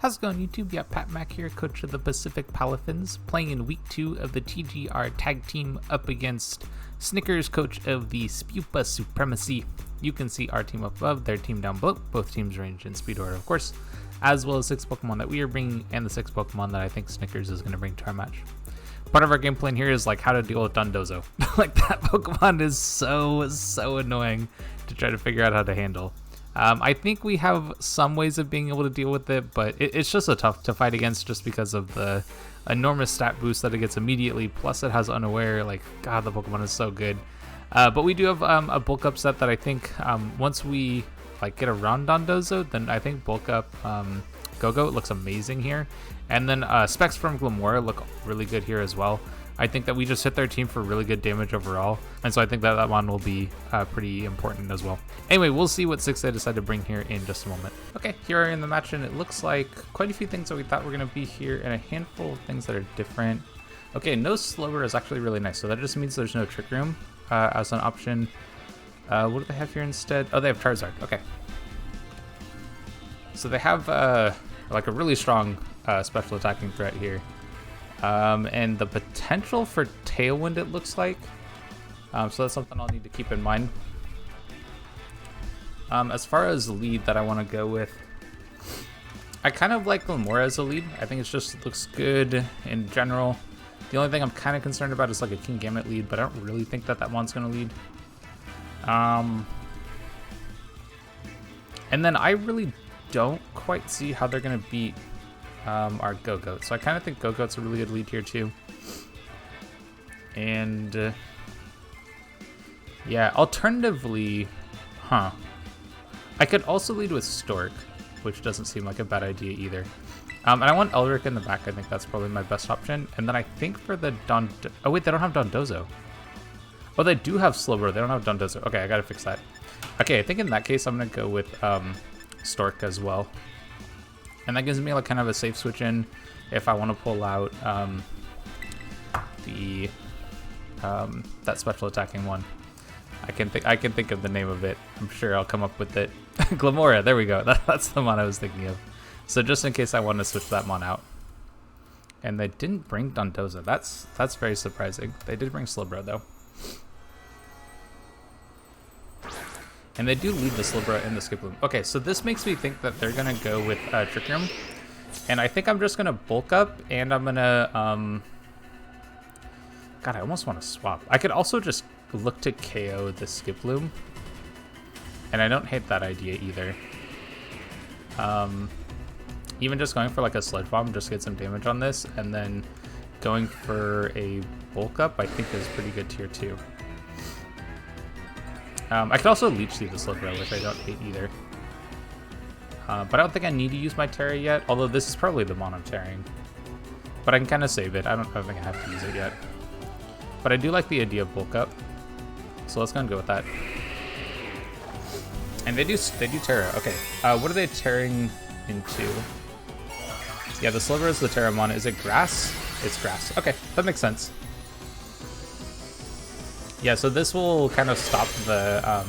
How's it going, YouTube? Yeah, Pat Mac here, coach of the Pacific Palafins, playing in week 2 of the TGR Tag Team up against Snickers, coach of the Spewpa Supremacy. You can see our team up above, their team down below. Both teams range in speed order, of course, as well as 6 Pokemon that we are bringing and the 6 Pokemon that I think Snickers is going to bring to our match. Part of our game plan here is like how to deal with Dondozo. Like, that Pokemon is so annoying to try to figure out how to handle. I think we have some ways of being able to deal with it, but it's just tough to fight against just because of the enormous stat boost that it gets immediately, plus it has Unaware. Like, God, the Pokemon is so good. But we do have a bulk up set that I think once we like get around Dondozo, then I think bulk up Go-Go looks amazing here. And then specs from Glimmora look really good here as well. I think that we just hit their team for really good damage overall, and so I think that that one will be pretty important as well. Anyway, we'll see what 6 they decide to bring here in just a moment. Okay, here we are in the match, and it looks like quite a few things that we thought were going to be here, and a handful of things that are different. Okay, no Slower is actually really nice, so that just means there's no Trick Room as an option. What do they have here instead? Oh, they have Charizard. Okay. So they have like a really strong special attacking threat here. And the potential for Tailwind, it looks like. So that's something I'll need to keep in mind. As far as lead that I want to go with, I kind of like Glimmora as a lead. I think it just looks good in general. The only thing I'm kind of concerned about is like a King Gamut lead, but I don't really think that that one's going to lead. And then I really don't quite see how they're going to beat our Go-Goat. So I kind of think Go-Goat's a really good lead here too. And yeah, alternatively, I could also lead with Stork, which doesn't seem like a bad idea either. And I want Elric in the back. I think that's probably my best option. And then I think for the oh wait, they don't have Dondozo. Oh, they do have Slowbro. They don't have Dondozo. Okay, I gotta fix that. Okay, I think in that case I'm gonna go with Stork as well. And that gives me like kind of a safe switch in if I want to pull out that special attacking one. I can think of the name of it. I'm sure I'll come up with it. Glimmora, there we go. That's the one I was thinking of. So just in case I want to switch that one out. And they didn't bring Dondozo. That's very surprising. They did bring Slowbro though. And they do lead the Slowbro and the Skiploom. Okay, so this makes me think that they're gonna go with Trick Room. And I think I'm just gonna bulk up, and I'm gonna God, I almost want to swap. I could also just look to KO the Skiploom. And I don't hate that idea either. Even just going for like a Sludge Bomb, just get some damage on this, and then going for a bulk up, I think is pretty good tier 2. I could also Leech Seed the Slowbro, which I don't hate either. But I don't think I need to use my Terra yet, although this is probably the mono Terraing. But I can kind of save it. I don't think I have to use it yet. But I do like the idea of bulk up, so let's go and go with that. And they do Terra. Okay, what are they Terraing into? Yeah, the Slowbro is the Terramon. Is it Grass? It's Grass. Okay, that makes sense. Yeah, so this will kind of stop the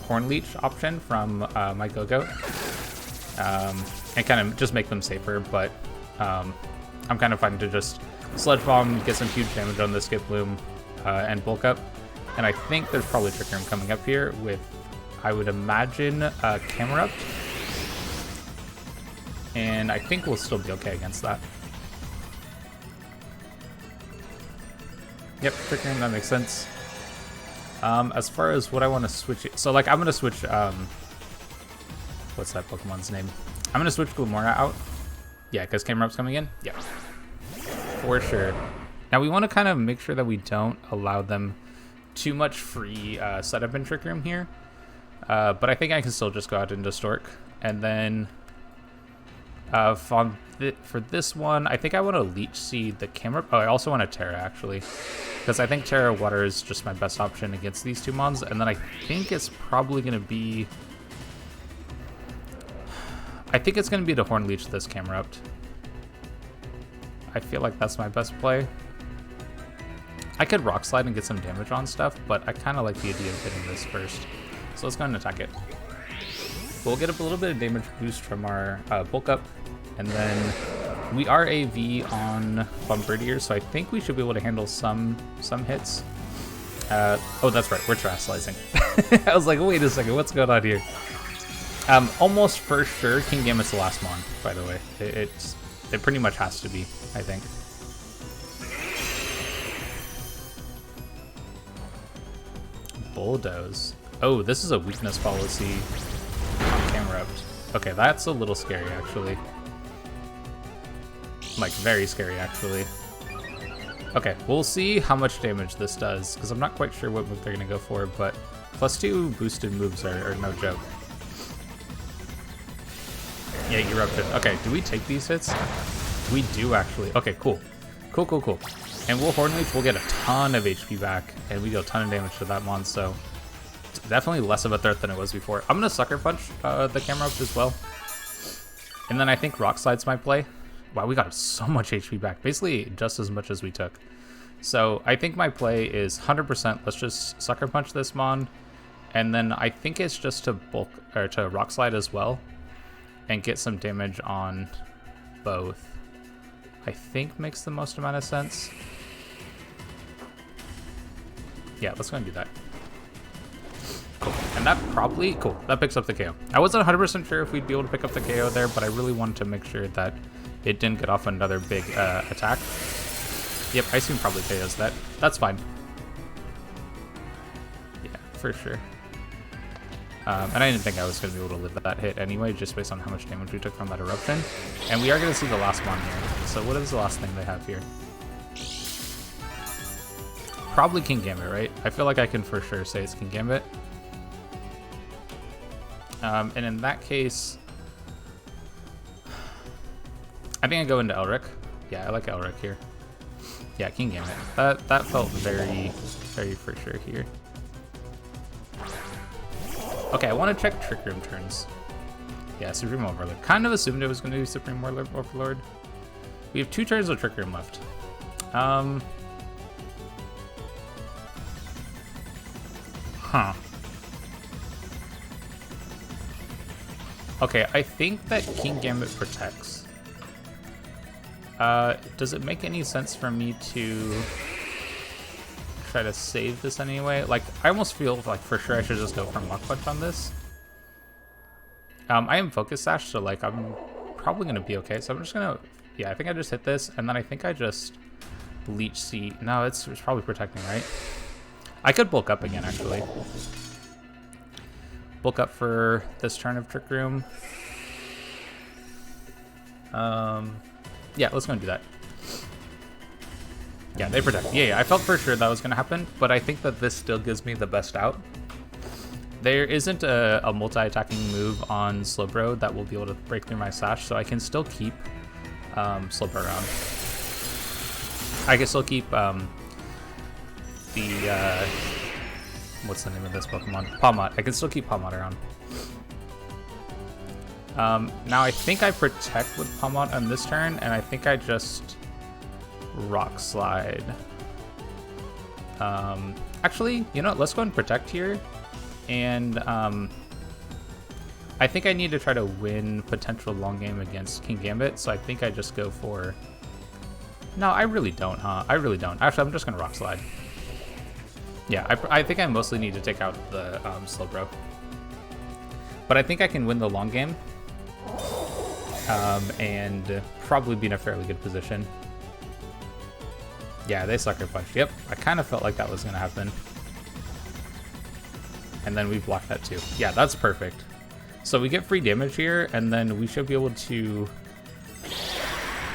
Horn Leech option from my Go-Goat, and kind of just make them safer, but I'm kind of fine to just Sludge Bomb, get some huge damage on the Skiploom, and bulk up. And I think there's probably Trick Room coming up here with, I would imagine, Camerupt. And I think we'll still be okay against that. Yep, Trick Room, that makes sense. As far as what I want to switch it, so like I'm gonna switch what's that Pokemon's name? I'm gonna switch Glimmora out. Yeah, because Camerupt's coming in. Yeah, for sure. Now we want to kind of make sure that we don't allow them too much free setup in Trick Room here. But I think I can still just go out into Stork, and then for this one, I think I want to Leech Seed the Camerupt. Oh, I also want a Terra actually. Because I think Terra Water is just my best option against these two mons. And then I think it's probably going to be... I think it's going to be the Horn Leech this Camerupt. I feel like that's my best play. I could Rock Slide and get some damage on stuff, but I kind of like the idea of hitting this first. So let's go ahead and attack it. We'll get a little bit of damage boost from our bulk up. And then we are AV on Bombardier, so I think we should be able to handle some hits. Oh, that's right, we're trash slicing. I was like, wait a second, what's going on here? Almost for sure, King Gambit's the last one, by the way. It pretty much has to be, I think. Bulldoze. Oh, this is a weakness policy on camera. Okay, that's a little scary, actually. Like, very scary, actually. Okay, we'll see how much damage this does, because I'm not quite sure what move they're going to go for, but +2 boosted moves are no joke. Yeah, Eruption. Okay, do we take these hits? We do, actually. Okay, cool. Cool. And we'll Horn Leaf, we'll get a ton of HP back, and we do a ton of damage to that mon, so it's definitely less of a threat than it was before. I'm going to Sucker Punch the camera up as well. And then I think Rock Slide's my play. Wow, we got so much HP back, basically just as much as we took. So I think my play is 100%, let's just Sucker Punch this mon, and then I think it's just to bulk, or to Rock Slide as well, and get some damage on both. I think makes the most amount of sense. Yeah, let's go and do that. Cool. And that probably, cool, that picks up the KO. I wasn't 100% sure if we'd be able to pick up the KO there, but I really wanted to make sure that it didn't get off another big attack. Yep, Ice Beam probably KOs that. That's fine. Yeah, for sure. And I didn't think I was going to be able to live that hit anyway, just based on how much damage we took from that Eruption. And we are going to see the last one here. So what is the last thing they have here? Probably King Gambit, right? I feel like I can for sure say it's King Gambit. And in that case, I think I go into Elric. Yeah, I like Elric here. Yeah, King Gambit. That felt very for sure here. Okay, I want to check Trick Room turns. Yeah, Supreme Overlord. Kind of assumed it was going to be Supreme Overlord. We have 2 turns of Trick Room left. Huh. Okay, I think that King Gambit protects. Does it make any sense for me to try to save this anyway? Like, I almost feel like for sure I should just go for Muck Punch on this. I am Focus Sash, so like I'm probably gonna be okay. So I'm just gonna, yeah, I think I just hit this, and then I think I just Leech Seed. No, it's probably protecting, right? I could bulk up again, actually. Bulk up for this turn of Trick Room. Yeah, let's go and do that. Yeah, they protect. Yeah, I felt for sure that was going to happen, but I think that this still gives me the best out. There isn't a multi-attacking move on Slowbro that will be able to break through my Sash, so I can still keep Slowbro around. I can still keep what's the name of this Pokemon? Palmot. I can still keep Palmot around. Now I think I protect with Palmot on this turn, and I think I just Rock Slide. Actually, you know what? Let's go and protect here. And I think I need to try to win potential long game against King Gambit, so I think I just go for... No, I really don't, huh? I really don't. Actually, I'm just going to Rock Slide. Yeah, I think I mostly need to take out the Slowbro. But I think I can win the long game. And probably be in a fairly good position. Yeah, they Sucker Punch. Yep, I kind of felt like that was going to happen. And then we blocked that too. Yeah, that's perfect. So we get free damage here, and then we should be able to...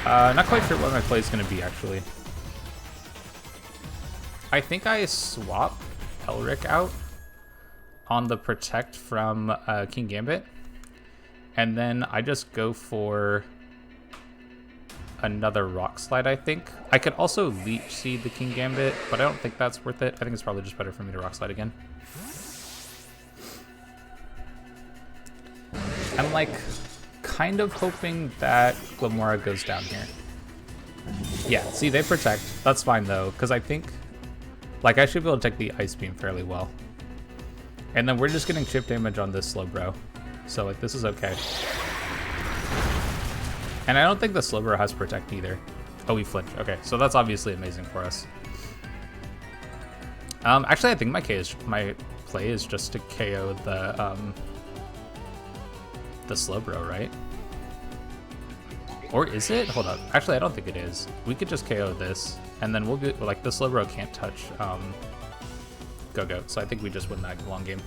not quite sure what my play is going to be, actually. I think I swap Elric out on the Protect from King Gambit. And then I just go for another Rock Slide, I think. I could also Leech Seed the King Gambit, but I don't think that's worth it. I think it's probably just better for me to Rock Slide again. I'm like kind of hoping that Glimmora goes down here. Yeah, see, they protect. That's fine though, because I think like I should be able to take the Ice Beam fairly well. And then we're just getting chip damage on this Slowbro. So like this is okay. And I don't think the Slowbro has Protect either. Oh, we flinch. Okay, so that's obviously amazing for us. Actually, I think my play is just to KO the Slowbro, right? Or is it? Hold up. Actually, I don't think it is. We could just KO this, and then we'll get, like, the Slowbro can't touch Go-Go, so I think we just win that long game.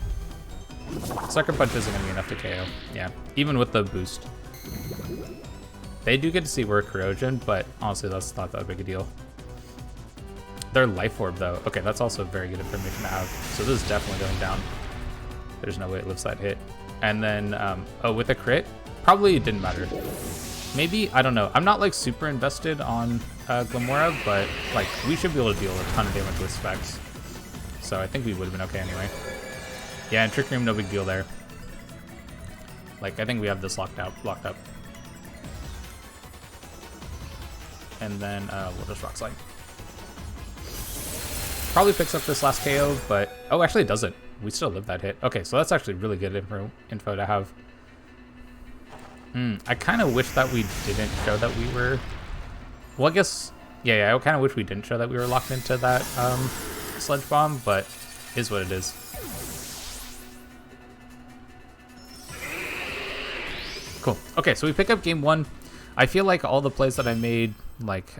Sucker Punch isn't gonna be enough to KO. Yeah, even with the boost. They do get to see Word Corrosion, but honestly, that's not that big a deal. Their Life Orb, though. Okay, that's also very good information to have. So this is definitely going down. There's no way it lives that hit. And then, oh, with a crit? Probably it didn't matter. Maybe, I don't know. I'm not, like, super invested on Glimmora, but, like, we should be able to deal a ton of damage with Specs. So I think we would have been okay anyway. Yeah, and Trick Room, no big deal there. Like, I think we have this locked up. And then we'll just Rock Slide. Probably picks up this last KO, but... Oh, actually it doesn't. We still live that hit. Okay, so that's actually really good info to have. I kind of wish that we didn't show that we were... Well, I guess... Yeah, I kind of wish we didn't show that we were locked into that Sludge Bomb, but is what it is. Cool. Okay, so we pick up game 1. I feel like all the plays that I made, like,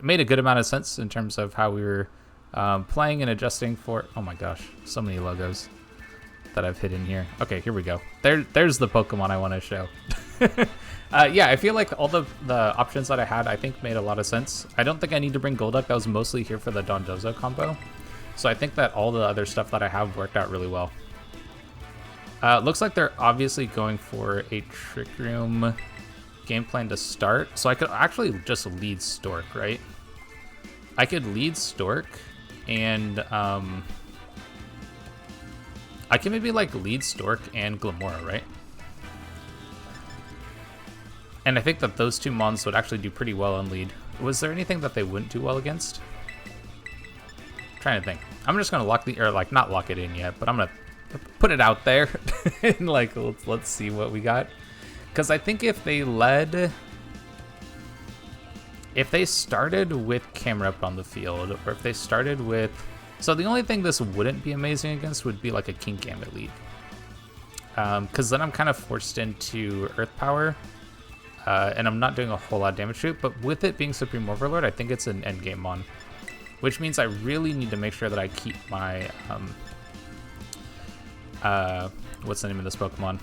made a good amount of sense in terms of how we were playing and adjusting for... Oh my gosh, so many logos that I've hidden here. Okay, here we go. There's the Pokemon I want to show. Yeah, I feel like all the options that I had, I think, made a lot of sense. I don't think I need to bring Golduck. That was mostly here for the Dondozo combo. So I think that all the other stuff that I have worked out really well. Looks like they're obviously going for a Trick Room game plan to start. So I could actually just lead Stork, right? I could lead Stork and I can maybe like lead Stork and Glimmora, right? And I think that those two mons would actually do pretty well on lead. Was there anything that they wouldn't do well against? I'm trying to think. I'm just gonna not lock it in yet, but I'm gonna put it out there and like let's see what we got. Because I think if they started with camera up on the field, or if they started with... So the only thing this wouldn't be amazing against would be like a King Gambit lead. Because then I'm kind of forced into Earth Power, and I'm not doing a whole lot of damage to it, but with it being Supreme Overlord, I think it's an endgame mon. Which means I really need to make sure that I keep my... what's the name of this Pokemon?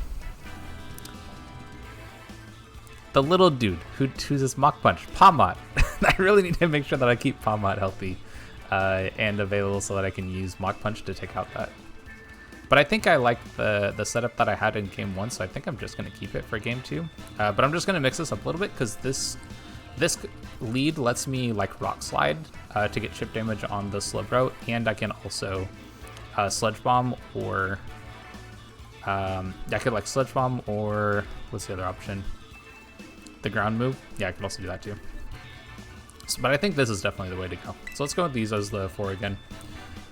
The little dude who's this Mach Punch, Palmot. I really need to make sure that I keep Palmot healthy and available so that I can use Mach Punch to take out that. But I think I like the setup that I had in game 1, so I think I'm just going to keep it for game 2. But I'm just going to mix this up a little bit because this lead lets me like Rock Slide to get chip damage on the Slowbro, and I can also Sludge Bomb or I could like Sludge Bomb or what's the other option? The ground move. Yeah, I can also do that too. So, but I think this is definitely the way to go. So let's go with these as the 4 again.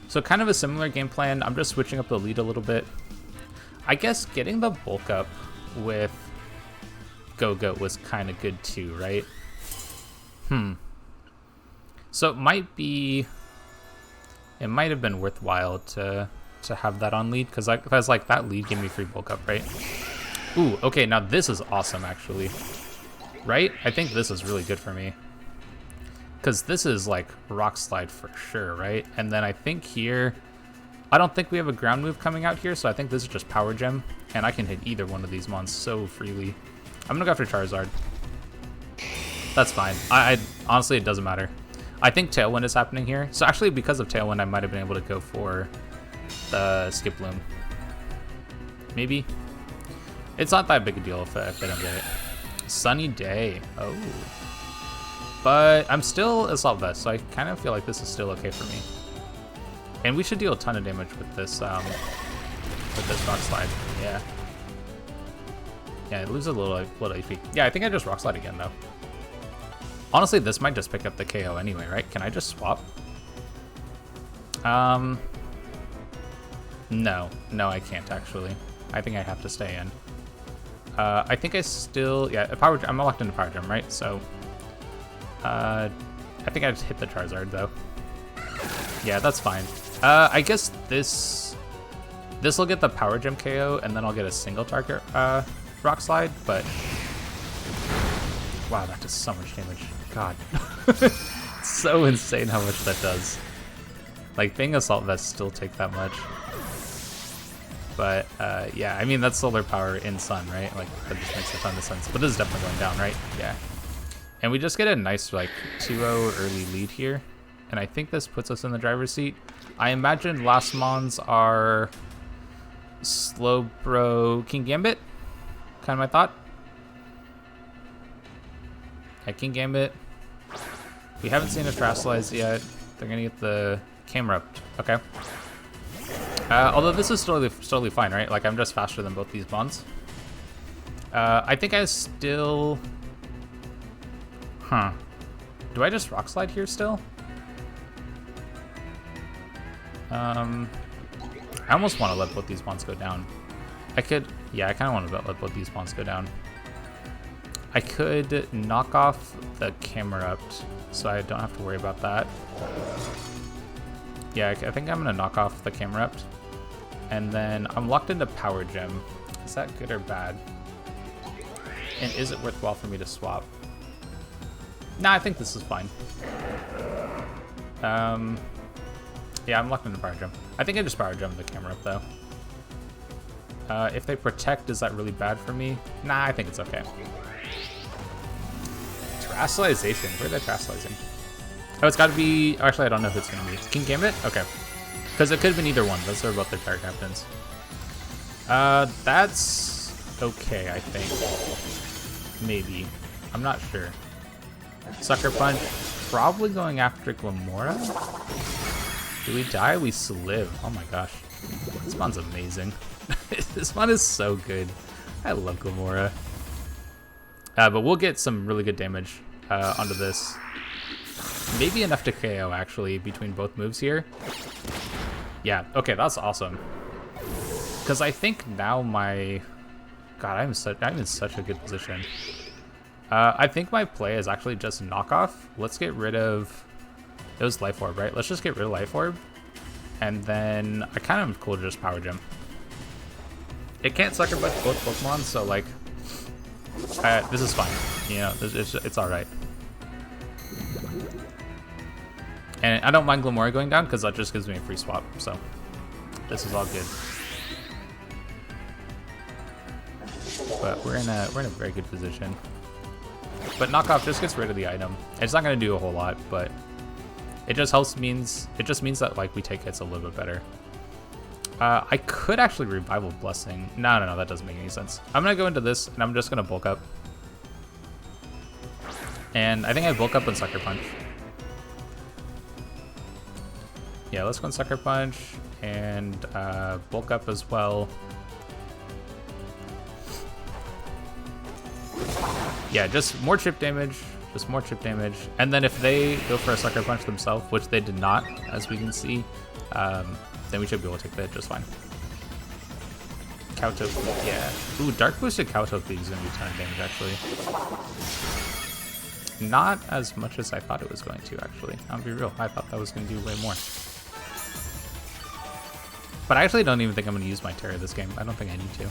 So kind of a similar game plan. I'm just switching up the lead a little bit. I guess getting the bulk up with Go-Go was kind of good too, right? So it might have been worthwhile to have that on lead because like that lead gave me free bulk up, right? Ooh, okay, now this is awesome actually. Right? I think this is really good for me. Because this is like Rock Slide for sure, right? And then I think here, I don't think we have a ground move coming out here, so I think this is just Power Gem, and I can hit either one of these mons so freely. I'm gonna go after Charizard. That's fine. I honestly, it doesn't matter. I think Tailwind is happening here. So actually, because of Tailwind, I might have been able to go for the Skip Loom. Maybe. It's not that big a deal if they don't get it. Sunny Day. Oh. But I'm still Assault Vest, so I kind of feel like this is still okay for me. And we should deal a ton of damage with this Rock Slide. Yeah. Yeah, it loses a little HP. Yeah, I think I just Rock Slide again, though. Honestly, this might just pick up the KO anyway, right? Can I just swap? No, I can't actually. I think I have to stay in. I think I still, yeah, I'm locked into Power Gem, right? So, I think I just hit the Charizard though. Yeah, that's fine. I guess this will get the Power Gem KO, and then I'll get a single target Rock Slide. But wow, that does so much damage. God, it's so insane how much that does. Like, being Assault Vest still take that much. But yeah, I mean, that's solar power in Sun, right? Like, that just makes a ton of sense. But this is definitely going down, right? Yeah. And we just get a nice, like, 2-0 early lead here. And I think this puts us in the driver's seat. I imagine last mons are Slowbro King Gambit. Kind of my thought. Yeah, King Gambit. We haven't seen a Terrasilize yet. They're going to get the camera up. Okay. Although this is totally fine, right? Like, I'm just faster than both these bonds. I think I still... Huh. Do I just Rock Slide here still? I almost want to let both these bonds go down. I could... Yeah, I kind of want to let both these bonds go down. I could knock off the camera up, so I don't have to worry about that. Yeah, I think I'm going to knock off the camera up. And then I'm locked into Power Gem. Is that good or bad? And is it worthwhile for me to swap? Nah, I think this is fine. Yeah, I'm locked into Power Gem. I think I just Power Gem the camera up, though. If they protect, is that really bad for me? Nah, I think it's okay. Terrasalization. Where are they terrasilizing? Oh, it's got to be... Actually, I don't know who it's going to be. King Gambit? Okay. Because it could have been either one. Those are both their fire captains. That's okay, I think. Maybe. I'm not sure. Sucker Punch. Probably going after Glimmora. Do we die? We live. Oh my gosh. This one's amazing. This one is so good. I love Glimmora. But we'll get some really good damage onto this. Maybe enough to KO, actually, between both moves here. Yeah, okay, that's awesome. Because I think now my... God, I'm in such a good position. I think my play is actually just knockoff. Let's get rid of... It was Life Orb, right? Let's just get rid of Life Orb. And then I kind of am cool to just Power Gem. It can't Sucker Punch both Pokemon, so like... this is fine. You know, it's alright. And I don't mind Glimmora going down because that just gives me a free swap, so this is all good. But we're in a very good position. But knockoff just gets rid of the item. It's not gonna do a whole lot, but it just means that like we take hits a little bit better. I could actually Revival Blessing. No, that doesn't make any sense. I'm gonna go into this and I'm just gonna bulk up. And I think I bulk up and Sucker Punch. Yeah, let's go and Sucker Punch and bulk up as well. Yeah, just more chip damage, And then if they go for a Sucker Punch themselves, which they did not, as we can see, then we should be able to take the hit just fine. Kowtoki, yeah. Ooh, Dark Boosted Kowtoki is going to do a ton of damage, actually. Not as much as I thought it was going to, actually. I'll be real, I thought that was going to do way more. But I actually don't even think I'm going to use my Terra this game. I don't think I need to.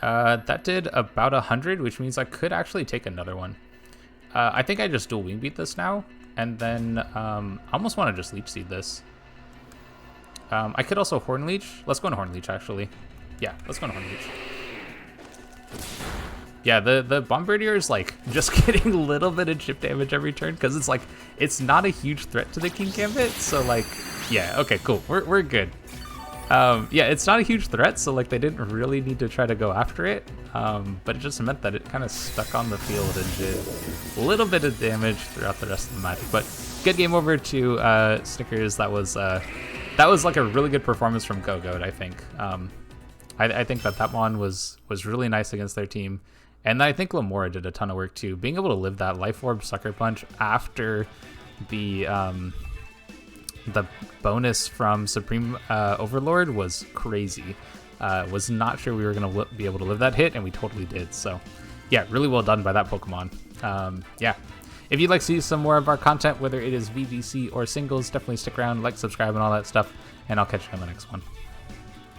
That did about 100, which means I could actually take another one. I think I just dual Wing Beat this now, and then I almost want to just Leech Seed this. I could also Horn Leech. Let's go into Horn Leech, actually. Yeah, let's go into Horn Leech. Yeah, the Bombardier is like just getting a little bit of chip damage every turn because it's like it's not a huge threat to the King Gambit. So like, yeah, okay, cool. We're good. Yeah, it's not a huge threat, so like they didn't really need to try to go after it. But it just meant that it kind of stuck on the field and did a little bit of damage throughout the rest of the match. But good game over to Snickers. That was like a really good performance from Go-Goat, I think. I think that one was really nice against their team. And I think Glimmora did a ton of work too. Being able to live that Life Orb Sucker Punch after the bonus from Supreme Overlord was crazy. Was not sure we were going to be able to live that hit, and we totally did. So yeah, really well done by that Pokemon. Yeah. If you'd like to see some more of our content, whether it is VGC or singles, definitely stick around, like, subscribe, and all that stuff, and I'll catch you on the next one.